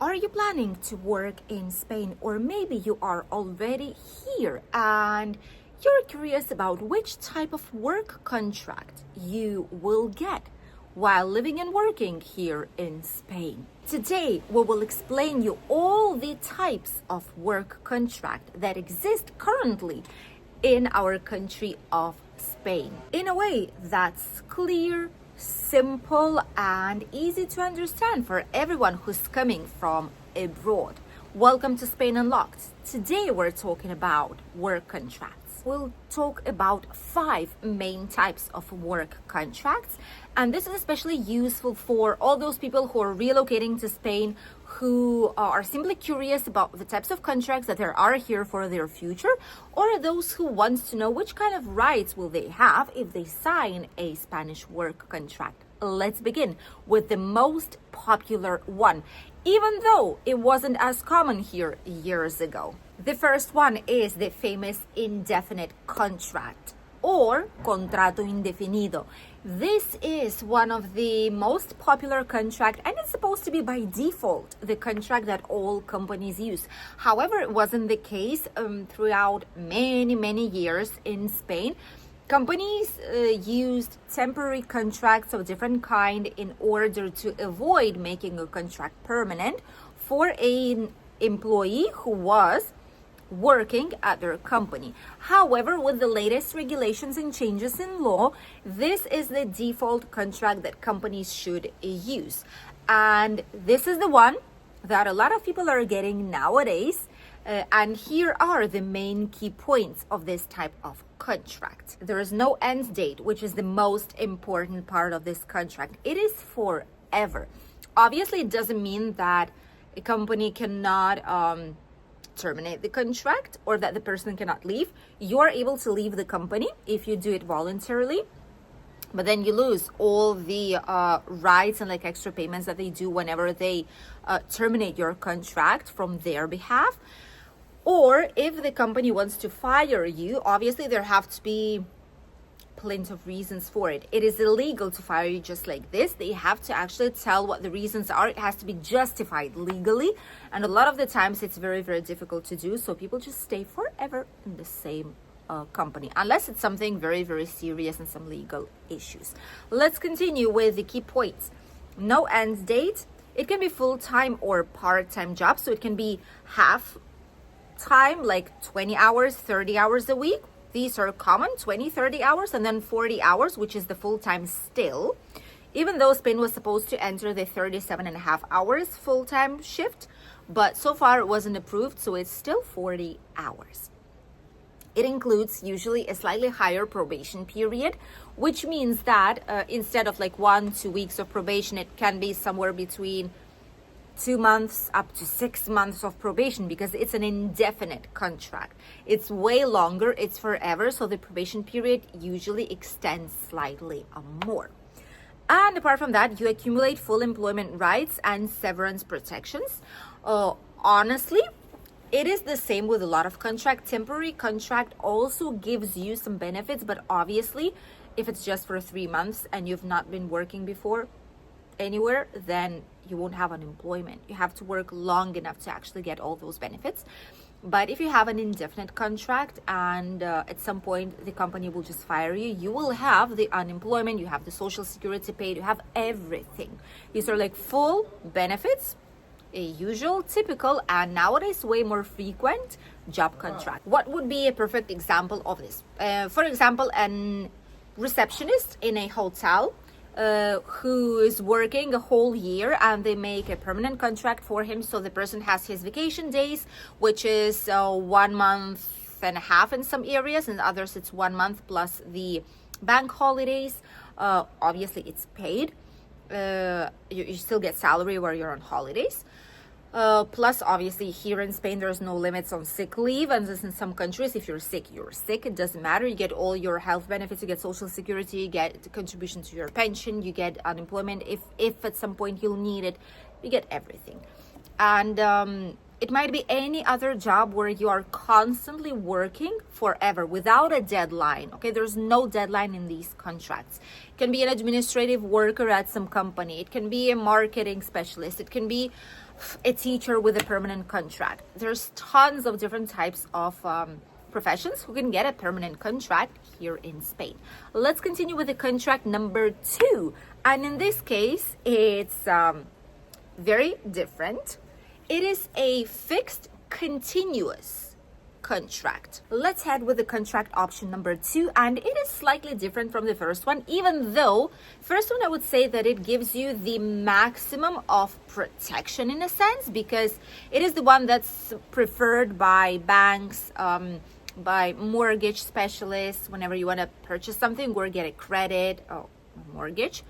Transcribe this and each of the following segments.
Are you planning to work in Spain, or maybe you are already here and you're curious about which type of work contract you will get while living and working here in Spain? Today, we will explain you all the types of work contract that exist currently in our country of Spain in a way that's clear, simple, and easy to understand for everyone who's coming from abroad. Welcome to Spain Unlocked. Today we're talking about work contracts. We'll talk about 5 main types of work contracts, and this is especially useful for all those people who are relocating to Spain, who are simply curious about the types of contracts that there are here for their future, or those who want to know which kind of rights will they have if they sign a Spanish work contract. Let's begin with the most popular one, even though it wasn't as common here years ago. The first one is the famous indefinite contract, or contrato indefinido. This is one of the most popular contract, and it's supposed to be by default the contract that all companies use. However, it wasn't the case throughout many years in Spain. Companies used temporary contracts of different kind in order to avoid making a contract permanent for an employee who was working at their company. However, with the latest regulations and changes in law, this is the default contract that companies should use. And this is the one that a lot of people are getting nowadays. And here are the main key points of this type of contract. There is no end date, which is the most important part of this contract. It is forever. Obviously, it doesn't mean that a company cannot terminate the contract or that the person cannot leave. You are able to leave the company if you do it voluntarily, but then you lose all the rights and extra payments that they do whenever they terminate your contract from their behalf. Or if the company wants to fire you, obviously there have to be plenty of reasons for it. It is illegal to fire you just like this. They have to actually tell what the reasons are. It has to be justified legally, and a lot of the times it's very difficult to do, so people just stay forever in the same company unless it's something very serious and some legal issues. Let's continue with the key points. No end date. It can be full-time or part-time job, so it can be half time, like 20 hours, 30 hours a week. These are common, 20, 30 hours, and then 40 hours, which is the full-time still. Even though Spain was supposed to enter the 37.5 hours full-time shift, but so far it wasn't approved, so it's still 40 hours. It includes usually a slightly higher probation period, which means that instead of 1-2 weeks of probation, it can be somewhere between 2 months up to 6 months of probation, because it's an indefinite contract. It's way longer, it's forever, so the probation period usually extends slightly more. And apart from that, you accumulate full employment rights and severance protections. Honestly, it is the same with a lot of contract. Temporary contract also gives you some benefits, but obviously, if it's just for 3 months and you've not been working before anywhere, then you won't have unemployment. You have to work long enough to actually get all those benefits. But if you have an indefinite contract and at some point the company will just fire you, you will have the unemployment, you have the social security paid, you have everything. These are full benefits, a usual, typical, and nowadays way more frequent job contract. What would be a perfect example of this? For example, an receptionist in a hotel who is working a whole year, and they make a permanent contract for him, so the person has his vacation days, which is 1.5 months in some areas, and others it's 1 month plus the bank holidays. Obviously it's paid. You still get salary where you're on holidays. Plus, obviously, here in Spain, there's no limits on sick leave. And this in some countries, if you're sick, you're sick. It doesn't matter. You get all your health benefits. You get social security. You get the contribution to your pension. You get unemployment. If at some point you'll need it, you get everything. And it might be any other job where you are constantly working forever without a deadline. Okay, there's no deadline in these contracts. It can be an administrative worker at some company. It can be a marketing specialist. It can be a teacher with a permanent contract. There's tons of different types of professions who can get a permanent contract here in Spain. Let's continue with the contract number 2. And in this case, it's very different. It is a fixed continuous contract. Let's head with the contract option number 2, and it is slightly different from the first one, even though first one I would say that it gives you the maximum of protection in a sense, because it is the one that's preferred by banks, by mortgage specialists whenever you want to purchase something or get a credit or mortgage.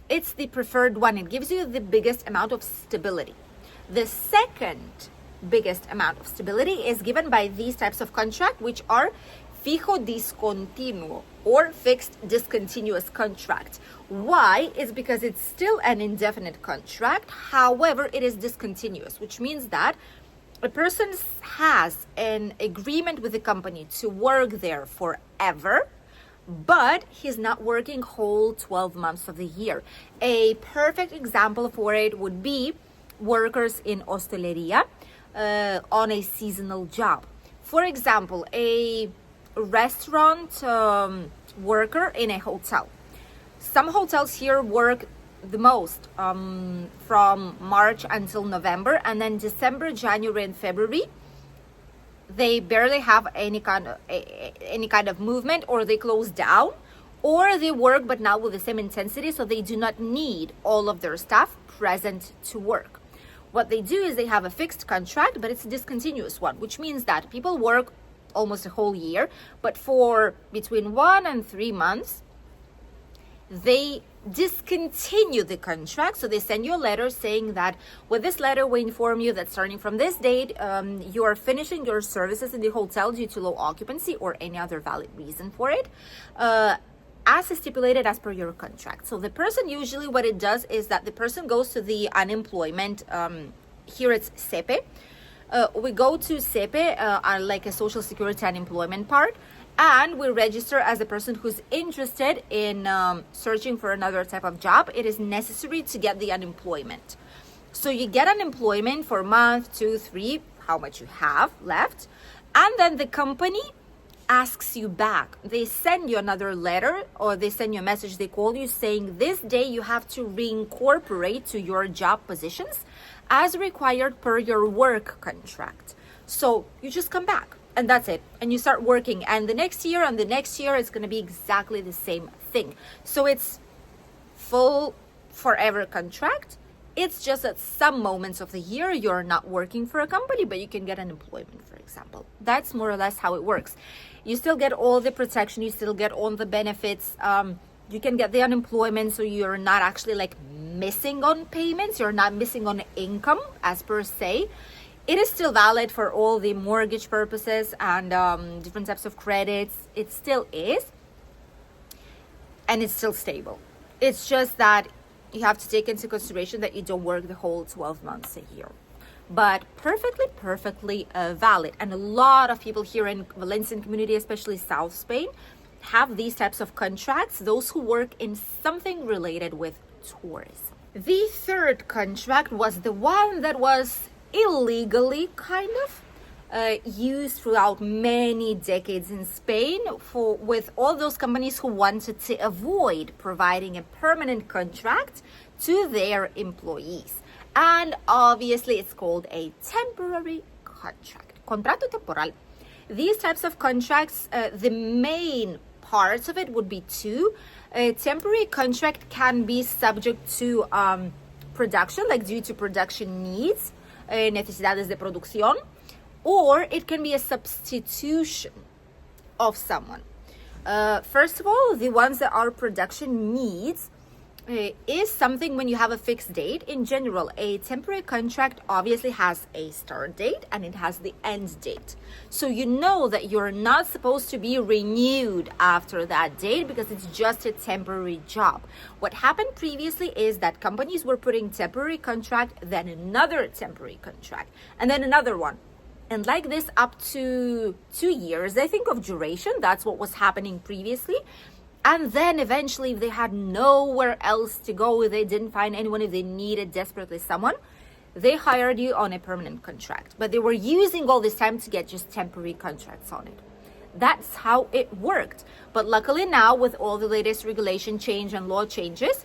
It's the preferred one. It gives you the biggest amount of stability. The second biggest amount of stability is given by these types of contract, which are fijo discontinuo or fixed discontinuous contract. Why? It's because it's still an indefinite contract. However, it is discontinuous, which means that a person has an agreement with the company to work there forever, but he's not working whole 12 months of the year. A perfect example for it would be workers in hostelería, on a seasonal job. For example, a restaurant worker in a hotel. Some hotels here work the most from March until November, and then December, January, and February they barely have any kind of movement, or they close down, or they work but not with the same intensity, so they do not need all of their staff present to work. What they do is they have a fixed contract, but it's a discontinuous one, which means that people work almost a whole year, but for between 1 and 3 months, they discontinue the contract. So they send you a letter saying that with this letter, we inform you that starting from this date, you are finishing your services in the hotel due to low occupancy or any other valid reason for it, as stipulated as per your contract. So the person, usually what it does is that the person goes to the unemployment, here it's SEPE. We go to SEPE, like a social security unemployment part, and we register as a person who's interested in searching for another type of job. It is necessary to get the unemployment. So you get unemployment for a month, 2, 3, how much you have left, and then the company asks you back. They send you another letter, or they send you a message, they call you saying this day you have to reincorporate to your job positions as required per your work contract. So you just come back and that's it, and you start working, and the next year and the next year it's going to be exactly the same thing. So it's full forever contract. It's just at some moments of the year you're not working for a company, but you can get unemployment, for example. That's more or less how it works. You still get all the protection, you still get all the benefits. You can get the unemployment, so you're not actually like missing on payments. You're not missing on income as per se. It is still valid for all the mortgage purposes and different types of credits. It still is. And it's still stable. It's just that you have to take into consideration that you don't work the whole 12 months a year. But perfectly valid. And a lot of people here in Valencian community, especially South Spain, have these types of contracts, those who work in something related with tourism. The third contract was the one that was illegally kind of used throughout many decades in Spain with all those companies who wanted to avoid providing a permanent contract to their employees. And obviously it's called a temporary contract. Contrato temporal. These types of contracts, the main parts of it would be 2. A temporary contract can be subject to production, like due to production needs, necesidades de producción, or it can be a substitution of someone. First of all, the ones that are production needs is something when you have a fixed date. In general, a temporary contract obviously has a start date and it has the end date. So you know that you're not supposed to be renewed after that date because it's just a temporary job. What happened previously is that companies were putting temporary contract, then another temporary contract, and then another one. And like this up to 2 years, I think, of duration. That's what was happening previously. And then eventually, if they had nowhere else to go, if they didn't find anyone, if they needed desperately someone, They hired you on a permanent contract, but they were using all this time to get just temporary contracts on it. That's how it worked. But luckily now, with all the latest regulation change and law changes,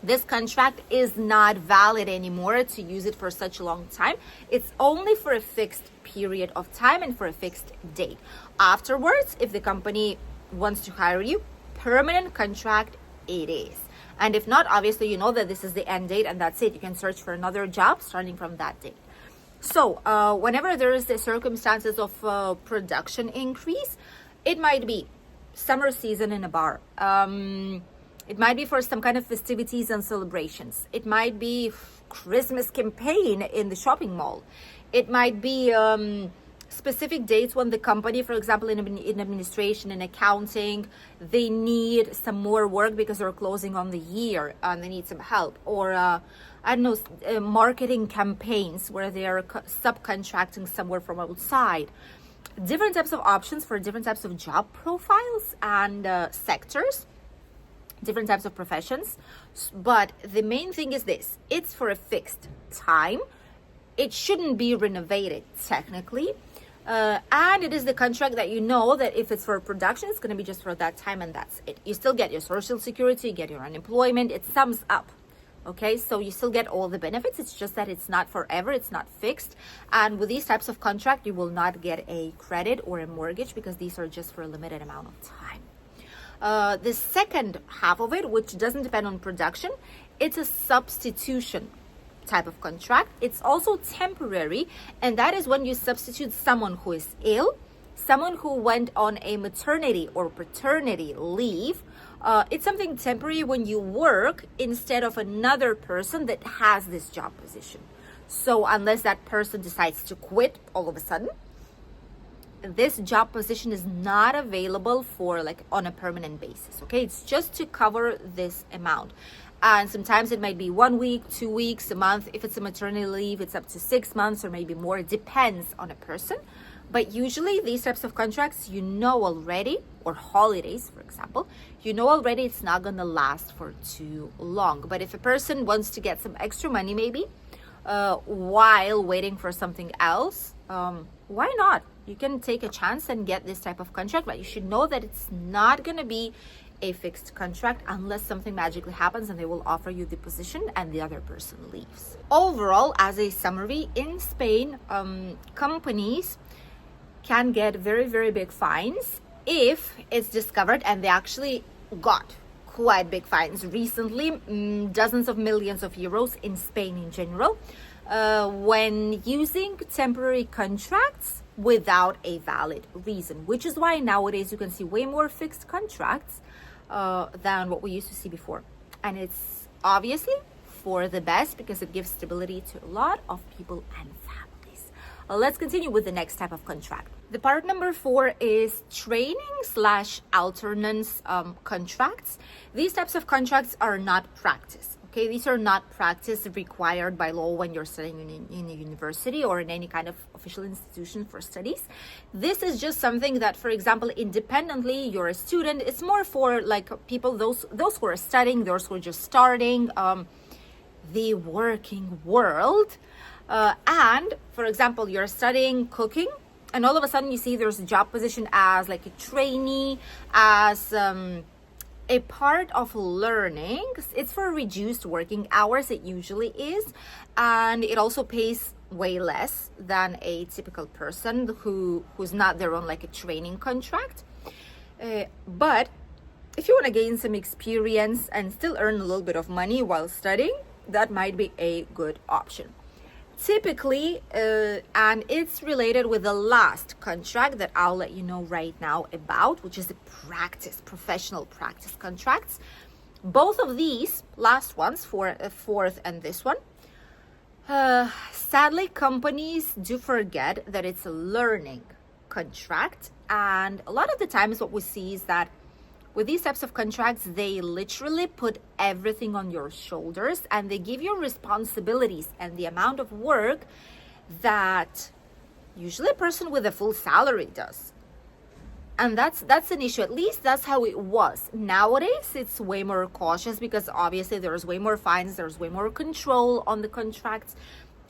this contract is not valid anymore to use it for such a long time. It's only for a fixed period of time and for a fixed date. Afterwards, if the company wants to hire you, permanent contract it is. And if not, obviously you know that this is the end date and that's it. You can search for another job starting from that date. So whenever there is the circumstances of production increase, it might be summer season in a bar. It might be for some kind of festivities and celebrations. It might be Christmas campaign in the shopping mall. It might be specific dates when the company, for example, in administration and accounting, they need some more work because they're closing on the year and they need some help. Or, I don't know, marketing campaigns where they are subcontracting somewhere from outside. Different types of options for different types of job profiles and sectors. Different types of professions, but the main thing is this: it's for a fixed time. It shouldn't be renovated technically, and it is the contract that you know that if it's for production, it's going to be just for that time and that's it. You still get your social security, you get your unemployment, it sums up. Okay, so you still get all the benefits. It's just that it's not forever, it's not fixed. And with these types of contract, you will not get a credit or a mortgage because these are just for a limited amount of time. The second half of it, which doesn't depend on production, it's a substitution type of contract. It's also temporary, and that is when you substitute someone who is ill, someone who went on a maternity or paternity leave. It's something temporary when you work instead of another person that has this job position. So unless that person decides to quit all of a sudden, this job position is not available for like on a permanent basis. Okay, it's just to cover this amount. And sometimes it might be 1 week, 2 weeks, a month. If it's a maternity leave, it's up to 6 months or maybe more. It depends on a person. But usually these types of contracts, you know already, or holidays, for example, you know already it's not going to last for too long. But if a person wants to get some extra money maybe while waiting for something else, why not? You can take a chance and get this type of contract, but you should know that it's not going to be a fixed contract unless something magically happens and they will offer you the position and the other person leaves. Overall, as a summary, in Spain, companies can get very, very big fines if it's discovered, and they actually got quite big fines recently, dozens of millions of euros in Spain in general, when using temporary contracts without a valid reason, which is why nowadays you can see way more fixed contracts than what we used to see before. And it's obviously for the best because it gives stability to a lot of people and families. Let's continue with the next type of contract. The part number 4 is training/alternance contracts. These types of contracts are not practice. Okay, these are not practice required by law when you're studying in a university or in any kind of official institution for studies. This is just something that, for example, independently, you're a student. It's more for like people, those who are studying, those who are just starting the working world. And for example, you're studying cooking, and all of a sudden you see there's a job position as like a trainee, as a part of learning. It's for reduced working hours, it usually is, and it also pays way less than a typical person who's not their own like a training contract. But if you want to gain some experience and still earn a little bit of money while studying, that might be a good option. Typically, and it's related with the last contract that I'll let you know right now about, which is the professional practice contracts. Both of these last ones, for a fourth and this one, sadly, companies do forget that it's a learning contract. And a lot of the times what we see is that with these types of contracts, they literally put everything on your shoulders and they give you responsibilities and the amount of work that usually a person with a full salary does. And that's an issue. At least that's how it was. Nowadays, it's way more cautious because obviously there's way more fines, there's way more control on the contracts.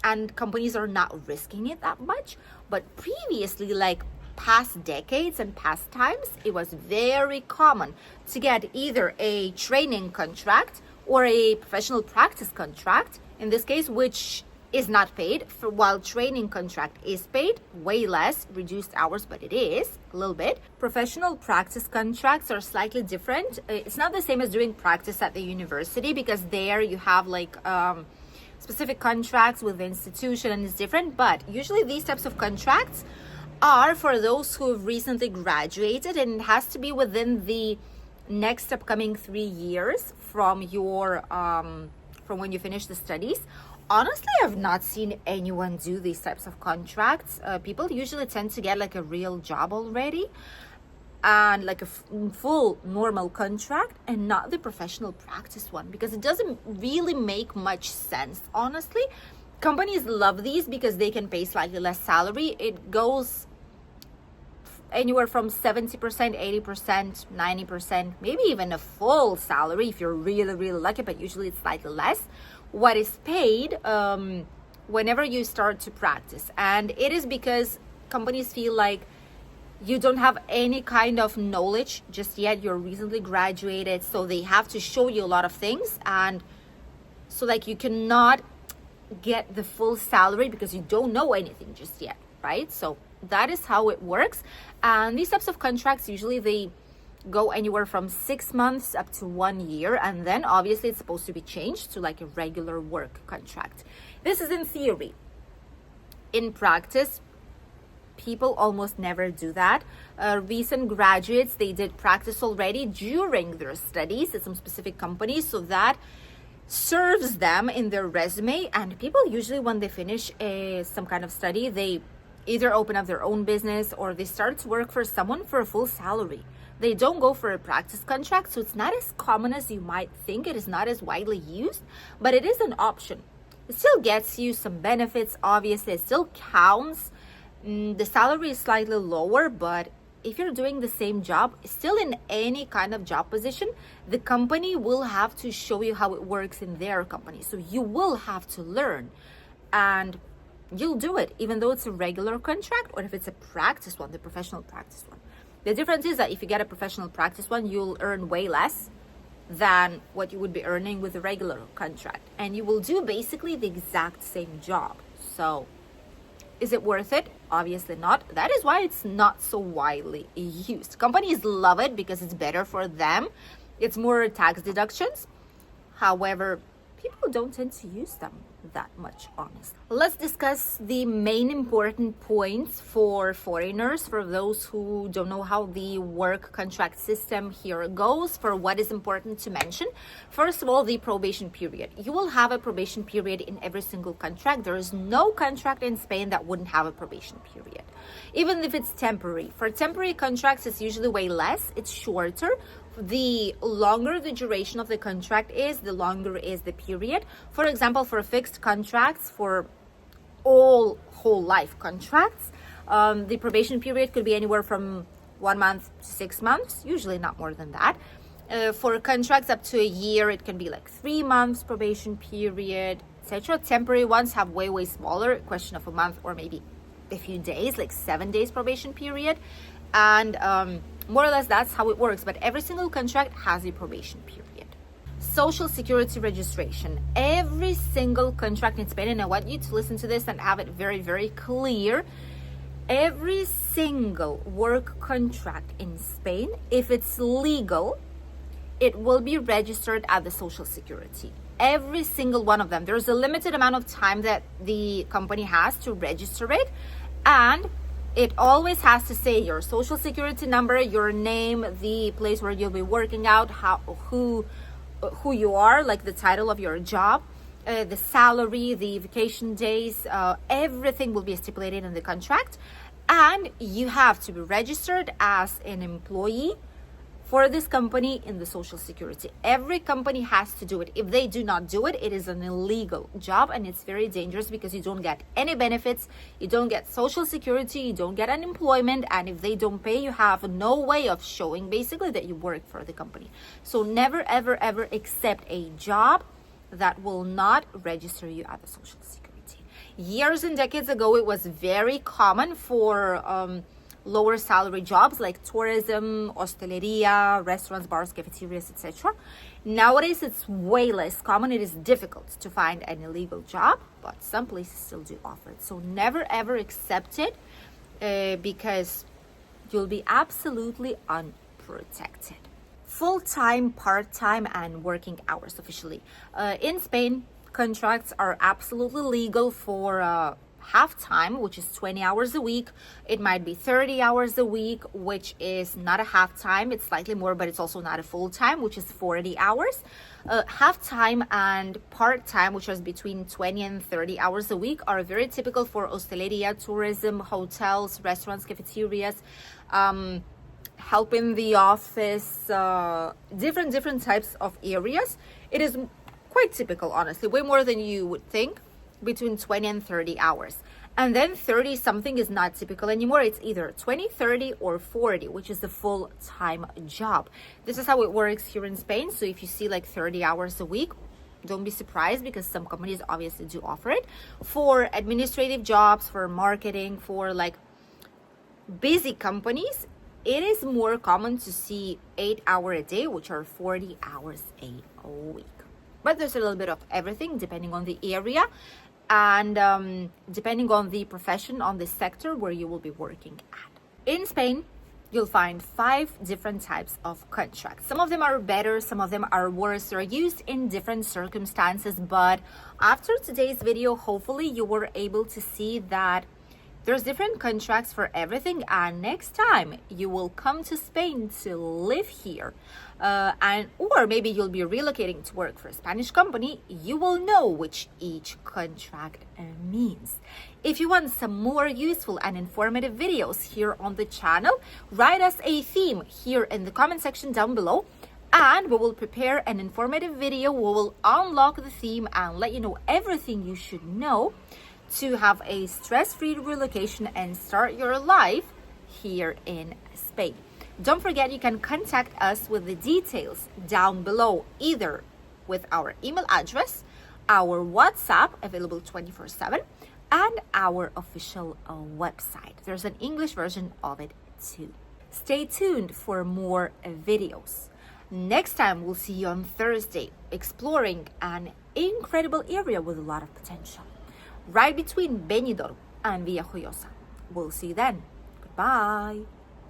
and companies are not risking it that much. But previously, like past decades and past times, it was very common to get either a training contract or a professional practice contract, in this case, which is not paid, for while training contract is paid, way less, reduced hours, but it is a little bit. Professional practice contracts are slightly different. It's not the same as doing practice at the university, because there you have like specific contracts with the institution and it's different. But usually these types of contracts are for those who have recently graduated, and it has to be within the next upcoming 3 years from your from when you finish the studies. Honestly, I've not seen anyone do these types of contracts. People usually tend to get like a real job already and like a full normal contract, and not the professional practice one, because it doesn't really make much sense, honestly. Companies love these because they can pay slightly less salary. It goes anywhere from 70%, 80%, 90%, maybe even a full salary if you're really, really lucky, but usually it's slightly less what is paid whenever you start to practice. And it is because companies feel like you don't have any kind of knowledge just yet, you're recently graduated, so they have to show you a lot of things, and so like you cannot get the full salary because you don't know anything just yet, right? So that is how it works. And these types of contracts, usually they go anywhere from 6 months up to 1 year, and then obviously it's supposed to be changed to like a regular work contract. This is in theory. In practice, people almost never do that. Recent graduates, they did practice already during their studies at some specific companies, so that serves them in their resume. And people usually, when they finish some kind of study, they either open up their own business or they start to work for someone for a full salary. They don't go for a practice contract, so it's not as common as you might think. It is not as widely used, but it is an option. It still gets you some benefits, obviously. It still counts. The salary is slightly lower, but if you're doing the same job, still in any kind of job position, the company will have to show you how it works in their company. So you will have to learn, and you'll do it, even though it's a regular contract or if it's a practice one, the professional practice one. The difference is that if you get a professional practice one, you'll earn way less than what you would be earning with a regular contract, and you will do basically the exact same job. So is it worth it? Obviously not. That is why it's not so widely used. Companies love it because it's better for them. It's more tax deductions. However, people don't tend to use them that much, honestly. Let's discuss the main important points for foreigners, for those who don't know how the work contract system here goes, for what is important to mention. First of all, the probation period. You will have a probation period in every single contract. There is no contract in Spain that wouldn't have a probation period, even if it's temporary. For temporary contracts, it's usually way less. It's shorter. The longer the duration of the contract is, the longer is the period. For example, for fixed contracts, for all whole life contracts, the probation period could be anywhere from 1 month to 6 months, usually not more than that. For contracts up to a year, it can be like 3 months probation period, etc. Temporary ones have way smaller, a question of a month or maybe a few days, like 7 days probation period. And more or less that's how it works, but every single contract has a probation period. Social Security registration. Every single contract in Spain, and I want you to listen to this and have it very clear. Every single work contract in Spain, if it's legal, it will be registered at the Social Security. Every single one of them. There's a limited amount of time that the company has to register it, and it always has to say your Social Security number, your name, the place where you'll be working out, who you are, like the title of your job, the salary, the vacation days, everything will be stipulated in the contract. And you have to be registered as an employee for this company in the Social Security. Every company has to do it. If they do not do it, it is an illegal job, and it's very dangerous because you don't get any benefits, you don't get Social Security, you don't get unemployment, and if they don't pay, you have no way of showing basically that you work for the company. So never ever accept a job that will not register you at the Social Security. Years and decades ago, it was very common for lower salary jobs like tourism, hosteleria, restaurants, bars, cafeterias, etc. Nowadays, it's way less common. It is difficult to find an illegal job, but some places still do offer it. So never ever accept it because you'll be absolutely unprotected. Full-time, part-time, and working hours officially. In Spain, contracts are absolutely legal for half-time, which is 20 hours a week. It might be 30 hours a week, which is not a half-time. It's slightly more, but it's also not a full-time, which is 40 hours. Half-time and part-time, which is between 20 and 30 hours a week, are very typical for hosteleria, tourism, hotels, restaurants, cafeterias, help in the office, different types of areas. It is quite typical, honestly, way more than you would think, between 20 and 30 hours. And then 30 something is not typical anymore. It's either 20, 30 or 40, which is the full-time job. This is how it works here in Spain. So if you see like 30 hours a week, don't be surprised because some companies obviously do offer it. For administrative jobs, for marketing, for like busy companies, it is more common to see 8 hours a day, which are 40 hours a week. But there's a little bit of everything depending on the area and depending on the profession, on the sector where you will be working at. In Spain, you'll find 5 different types of contracts. Some of them are better, some of them are worse. They're used in different circumstances, but after today's video, hopefully you were able to see that there's different contracts for everything, and next time you will come to Spain to live here, or maybe you'll be relocating to work for a Spanish company, you will know which each contract means. If you want some more useful and informative videos here on the channel, write us a theme here in the comment section down below, and we will prepare an informative video. We will unlock the theme and let you know everything you should know to have a stress-free relocation and start your life here in Spain. Don't forget, you can contact us with the details down below, either with our email address, our WhatsApp available 24/7, and our official website. There's an English version of it too. Stay tuned for more videos. Next time, we'll see you on Thursday, exploring an incredible area with a lot of potential, right between Benidorm and Villajoyosa. We'll see you then. Goodbye.